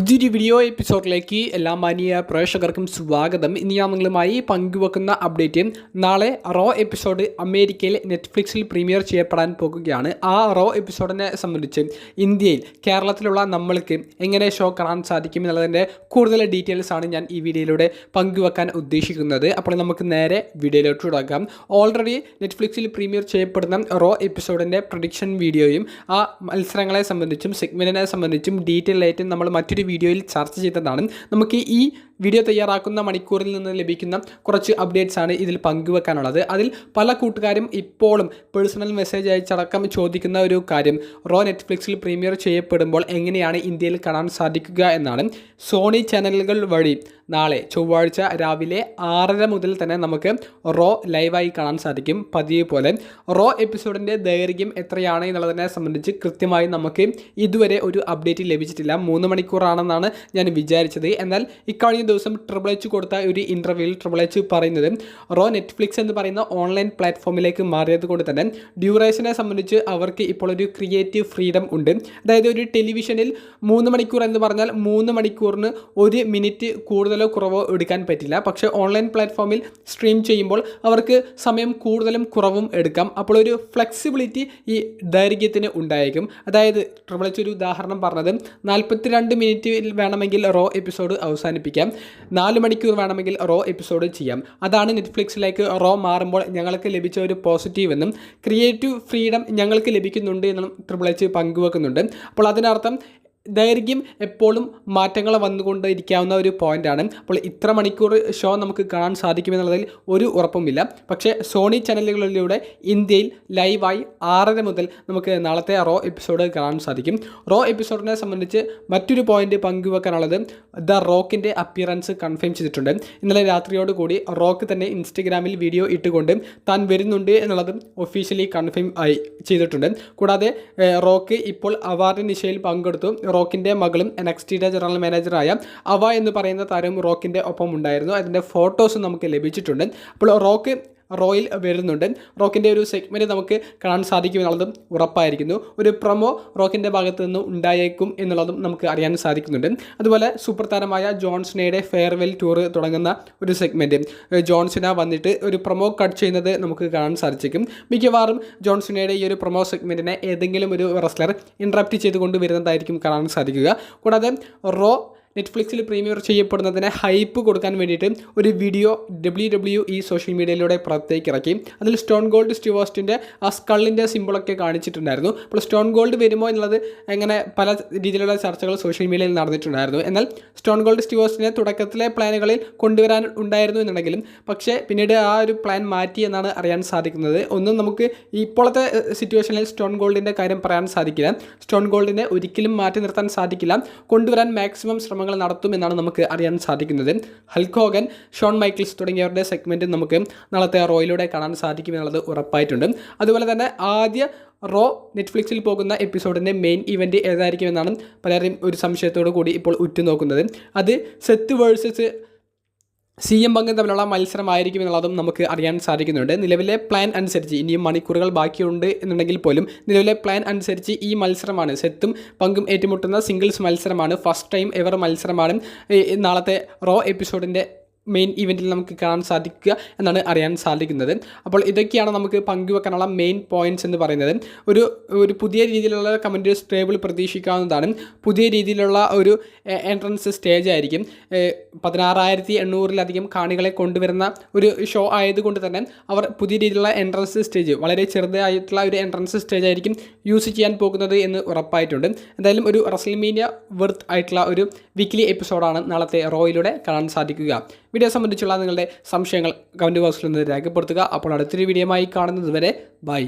പുതിയൊരു വീഡിയോ എപ്പിസോഡിലേക്ക് എല്ലാ മാന്യ പ്രേക്ഷകർക്കും സ്വാഗതം. ഇനി ഞാൻ നിങ്ങളുമായി പങ്കുവെക്കുന്ന അപ്ഡേറ്റ്, നാളെ റോ എപ്പിസോഡ് അമേരിക്കയിൽ നെറ്റ്ഫ്ലിക്സിൽ പ്രീമിയർ ചെയ്യപ്പെടാൻ പോകുകയാണ്. ആ റോ എപ്പിസോഡിനെ സംബന്ധിച്ച് ഇന്ത്യയിൽ കേരളത്തിലുള്ള നമ്മൾക്ക് എങ്ങനെ ഷോ കാണാൻ സാധിക്കും എന്നുള്ളതിൻ്റെ കൂടുതൽ ഡീറ്റെയിൽസ് ആണ് ഞാൻ ഈ വീഡിയോയിലൂടെ പങ്കുവെക്കാൻ ഉദ്ദേശിക്കുന്നത്. അപ്പോൾ നമുക്ക് നേരെ വീഡിയോയിലോട്ട് തുടങ്ങാം. ഓൾറെഡി നെറ്റ്ഫ്ലിക്സിൽ പ്രീമിയർ ചെയ്യപ്പെടുന്ന റോ എപ്പിസോഡിൻ്റെ പ്രഡിക്ഷൻ വീഡിയോയും ആ മത്സരങ്ങളെ സംബന്ധിച്ചും സെഗ്മെൻറ്റിനെ സംബന്ധിച്ചും ഡീറ്റെയിൽ ആയിട്ട് നമ്മൾ മറ്റൊരു വീഡിയോയിൽ ചർച്ച ചെയ്തതാണ്. നമുക്ക് ഈ വീഡിയോ തയ്യാറാക്കുന്ന മണിക്കൂറിൽ നിന്ന് ലഭിക്കുന്ന കുറച്ച് അപ്ഡേറ്റ്സ് ആണ് ഇതിൽ പങ്കുവെക്കാനുള്ളത്. അതിൽ പല കൂട്ടുകാരും ഇപ്പോഴും പേഴ്സണൽ മെസ്സേജ് അയച്ചടക്കം ചോദിക്കുന്ന ഒരു കാര്യം, റോ നെറ്റ്ഫ്ലിക്സിൽ പ്രീമിയർ ചെയ്യപ്പെടുമ്പോൾ എങ്ങനെയാണ് ഇന്ത്യയിൽ കാണാൻ സാധിക്കുക എന്നാണ്. സോണി ചാനലുകൾ വഴി നാളെ ചൊവ്വാഴ്ച രാവിലെ 6:30 മുതൽ തന്നെ നമുക്ക് റോ ലൈവായി കാണാൻ സാധിക്കും. പതിവ് പോലെ റോ എപ്പിസോഡിൻ്റെ ദൈർഘ്യം എത്രയാണ് എന്നുള്ളതിനെ സംബന്ധിച്ച് കൃത്യമായി നമുക്ക് ഇതുവരെ ഒരു അപ്ഡേറ്റ് ലഭിച്ചിട്ടില്ല. 3 മണിക്കൂറാണെന്നാണ് ഞാൻ വിചാരിച്ചത്. എന്നാൽ ഇക്കഴിഞ്ഞ ദിവസം ട്രിപ്പിൾ എച്ച് കൊടുത്ത ഒരു ഇൻ്റർവ്യൂവിൽ ട്രിപ്പിൾ എച്ച് പറയുന്നത് റോ നെറ്റ്ഫ്ലിക്സ് എന്ന് പറയുന്ന ഓൺലൈൻ പ്ലാറ്റ്ഫോമിലേക്ക് മാറിയത് കൊണ്ട് തന്നെ ഡ്യൂറേഷനെ സംബന്ധിച്ച് അവർക്ക് ഇപ്പോൾ ഒരു ക്രിയേറ്റീവ് ഫ്രീഡം ഉണ്ട്. അതായത് ഒരു ടെലിവിഷനിൽ 3 മണിക്കൂർ എന്ന് പറഞ്ഞാൽ 3 മണിക്കൂറിന് 1 മിനിറ്റ് കൂടുതലോ കുറവോ എടുക്കാൻ പറ്റില്ല. പക്ഷേ ഓൺലൈൻ പ്ലാറ്റ്ഫോമിൽ സ്ട്രീം ചെയ്യുമ്പോൾ അവർക്ക് സമയം കൂടുതലും കുറവും എടുക്കാം. അപ്പോൾ ഒരു ഫ്ലെക്സിബിലിറ്റി ഈ ദൈർഘ്യത്തിന് ഉണ്ടായിരിക്കും. അതായത് ട്രിപ്പിൾ എച്ച് ഒരു ഉദാഹരണം പറഞ്ഞത് 42 മിനിറ്റിൽ വേണമെങ്കിൽ റോ എപ്പിസോഡ് അവസാനിപ്പിക്കാം, 4 മണിക്കൂർ വേണമെങ്കിൽ റോ എപ്പിസോഡ് ചെയ്യാം. അതാണ് നെറ്റ്ഫ്ലിക്സിലേക്ക് റോ മാറുമ്പോൾ ഞങ്ങൾക്ക് ലഭിച്ച ഒരു പോസിറ്റീവ് എന്നും ക്രിയേറ്റീവ് ഫ്രീഡം ഞങ്ങൾക്ക് ലഭിക്കുന്നുണ്ട് എന്നും ട്രിപ്പിൾ എച്ച് പങ്കുവെക്കുന്നുണ്ട്. അപ്പോൾ അതിനർത്ഥം ദൈർഘ്യം എപ്പോഴും മാറ്റങ്ങൾ വന്നുകൊണ്ടിരിക്കാവുന്ന ഒരു പോയിൻ്റാണ്. അപ്പോൾ ഇത്ര മണിക്കൂർ ഷോ നമുക്ക് കാണാൻ സാധിക്കുമെന്നുള്ളതിൽ ഒരു ഉറപ്പുമില്ല. പക്ഷേ സോണി ചാനലുകളിലൂടെ ഇന്ത്യയിൽ ലൈവായി 6:30 മുതൽ നമുക്ക് നാളത്തെ റോ എപ്പിസോഡ് കാണാൻ സാധിക്കും. റോ എപ്പിസോഡിനെ സംബന്ധിച്ച് മറ്റൊരു പോയിന്റ് പങ്കുവെക്കാനുള്ളത്, ദ റോക്കിൻ്റെ അപ്പിയറൻസ് കൺഫേം ചെയ്തിട്ടുണ്ട്. ഇന്നലെ രാത്രിയോടുകൂടി റോക്ക് തന്നെ ഇൻസ്റ്റഗ്രാമിൽ വീഡിയോ ഇട്ടുകൊണ്ട് താൻ വരുന്നുണ്ട് എന്നുള്ളതും ഒഫീഷ്യലി കൺഫേം ആയി ചെയ്തിട്ടുണ്ട്. കൂടാതെ റോക്ക് ഇപ്പോൾ അവാർഡ് നിശയിൽ പങ്കെടുത്തു. റോക്കിൻ്റെ മകളും NXTയുടെ ജനറൽ മാനേജറായ അവ എന്ന് പറയുന്ന താരം റോക്കിൻ്റെ ഒപ്പം ഉണ്ടായിരുന്നു. അതിൻ്റെ ഫോട്ടോസ് നമുക്ക് ലഭിച്ചിട്ടുണ്ട്. അപ്പോൾ റോക്ക് റോയിൽ വരുന്നുണ്ട്. റോക്കിൻ്റെ ഒരു സെഗ്മെൻറ്റ് നമുക്ക് കാണാൻ സാധിക്കുമെന്നുള്ളതും ഉറപ്പായിരിക്കുന്നു. ഒരു പ്രൊമോ റോക്കിൻ്റെ ഭാഗത്തു നിന്നും ഉണ്ടായേക്കും എന്നുള്ളതും നമുക്ക് അറിയാൻ സാധിക്കുന്നുണ്ട്. അതുപോലെ സൂപ്പർ താരമായ ജോൺ സിനയുടെ ഫെയർവെൽ ടൂർ തുടങ്ങുന്ന ഒരു സെഗ്മെൻറ്റ് ജോൺ സിന വന്നിട്ട് ഒരു പ്രൊമോ കട്ട് ചെയ്യുന്നത് നമുക്ക് കാണാൻ സാധിച്ചേക്കും. മിക്കവാറും ജോൺ സിനയുടെ ഈ ഒരു പ്രൊമോ സെഗ്മെൻറ്റിനെ ഏതെങ്കിലും ഒരു റെസ്ലർ ഇൻട്രപ്റ്റ് ചെയ്തുകൊണ്ട് വരുന്നതായിരിക്കും കാണാൻ സാധിക്കുക. കൂടാതെ റോ നെറ്റ്ഫ്ലിക്സിൽ പ്രീമിയർ ചെയ്യപ്പെടുന്നതിനെ ഹൈപ്പ് കൊടുക്കാൻ വേണ്ടിയിട്ട് ഒരു വീഡിയോ WWE സോഷ്യൽ മീഡിയയിലൂടെ പുറത്തേക്ക് ഇറക്കി. അതിൽ സ്റ്റോൺ ഗോൾഡ് സ്റ്റീവ് ഓസ്റ്റിൻ്റെ ആ സ്കള്ളിൻ്റെ സിമ്പിളൊക്കെ കാണിച്ചിട്ടുണ്ടായിരുന്നു. അപ്പോൾ സ്റ്റോൺ ഗോൾഡ് വരുമോ എന്നുള്ളത് അങ്ങനെ പല രീതിയിലുള്ള ചർച്ചകൾ സോഷ്യൽ മീഡിയയിൽ നടന്നിട്ടുണ്ടായിരുന്നു. എന്നാൽ സ്റ്റോൺ ഗോൾഡ് സ്റ്റീവ് ഓസ്റ്റിനെ തുടക്കത്തിലെ പ്ലാനുകളിൽ കൊണ്ടുവരാൻ ഉണ്ടായിരുന്നു എന്നുണ്ടെങ്കിലും പക്ഷേ പിന്നീട് ആ ഒരു പ്ലാൻ മാറ്റി എന്നാണ് അറിയാൻ സാധിക്കുന്നത്. ഒന്നും നമുക്ക് ഇപ്പോഴത്തെ സിറ്റുവേഷനിൽ സ്റ്റോൺ ഗോൾഡിൻ്റെ കാര്യം പറയാൻ സാധിക്കില്ല. സ്റ്റോൺ ഗോൾഡിനെ ഒരിക്കലും മാറ്റി നിർത്താൻ സാധിക്കില്ല. കൊണ്ടുവരാൻ മാക്സിമം ശ്രമങ്ങൾ നടത്തുമെന്നാണ് നമുക്ക് അറിയാൻ സാധിക്കുന്നത്. ഹൾക്ക് ഹോഗൻ, ഷോൺ മൈക്കിൾസ് തുടങ്ങിയവരുടെ സെഗ്മെൻറ്റ് നമുക്ക് നാളത്തെ റോയിലൂടെ കാണാൻ സാധിക്കുമെന്നുള്ളത് ഉറപ്പായിട്ടുണ്ട്. അതുപോലെ തന്നെ ആദ്യ റോ നെറ്റ്ഫ്ലിക്സിൽ പോകുന്ന എപ്പിസോഡിൻ്റെ മെയിൻ ഇവൻറ്റ് ഏതായിരിക്കുമെന്നാണ് പലരും ഒരു സംശയത്തോടു കൂടി ഇപ്പോൾ ഉറ്റുനോക്കുന്നത്. അത് സെത്ത് വേഴ്സസ് CM പങ്ക് തമ്മിലുള്ള മത്സരമായിരിക്കും എന്നുള്ളതും നമുക്ക് അറിയാൻ സാധിക്കുന്നുണ്ട്. നിലവിലെ പ്ലാൻ അനുസരിച്ച് ഇനിയും മണിക്കൂറുകൾ ബാക്കിയുണ്ട് എന്നുണ്ടെങ്കിൽ പോലും നിലവിലെ പ്ലാൻ അനുസരിച്ച് ഈ മത്സരമാണ്, സെത്തും പങ്കും ഏറ്റുമുട്ടുന്ന സിംഗിൾസ് മത്സരമാണ്. ഫസ്റ്റ് ടൈം എവർ മത്സരമാണ് നാളത്തെ റോ എപ്പിസോഡിൻ്റെ മെയിൻ ഇവൻറ്റിൽ നമുക്ക് കാണാൻ സാധിക്കുക എന്നാണ് അറിയാൻ സാധിക്കുന്നത്. അപ്പോൾ ഇതൊക്കെയാണ് നമുക്ക് പങ്കുവെക്കാനുള്ള മെയിൻ പോയിൻറ്റ്സ് എന്ന് പറയുന്നത്. ഒരു പുതിയ രീതിയിലുള്ള കമൻറ്റേഴ്സ് ടേബിൾ പ്രതീക്ഷിക്കാവുന്നതാണ്. പുതിയ രീതിയിലുള്ള ഒരു എൻട്രൻസ് സ്റ്റേജ് ആയിരിക്കും. 16,800-ലധികം കാണികളെ കൊണ്ടുവരുന്ന ഒരു ഷോ ആയതുകൊണ്ട് തന്നെ അവർ പുതിയ രീതിയിലുള്ള എൻട്രൻസ് സ്റ്റേജ്, വളരെ ചെറുതായിട്ടുള്ള ഒരു എൻട്രൻസ് സ്റ്റേജ് ആയിരിക്കും യൂസ് ചെയ്യാൻ പോകുന്നത് എന്ന് ഉറപ്പായിട്ടുണ്ട്. എന്തായാലും ഒരു റെസ്ൽമേനിയ വെർത്ത് ആയിട്ടുള്ള ഒരു വീക്ക്ലി എപ്പിസോഡാണ് നാളത്തെ റോയിലൂടെ കാണാൻ സാധിക്കുക. വീഡിയോ സംബന്ധിച്ചുള്ള നിങ്ങളുടെ സംശയങ്ങൾ കമൻറ്റ് ബോക്സിൽ നിന്ന് രേഖപ്പെടുത്തുക. അപ്പോൾ അടുത്തൊരു വീഡിയോയുമായി കാണുന്നത് വരെ ബൈ.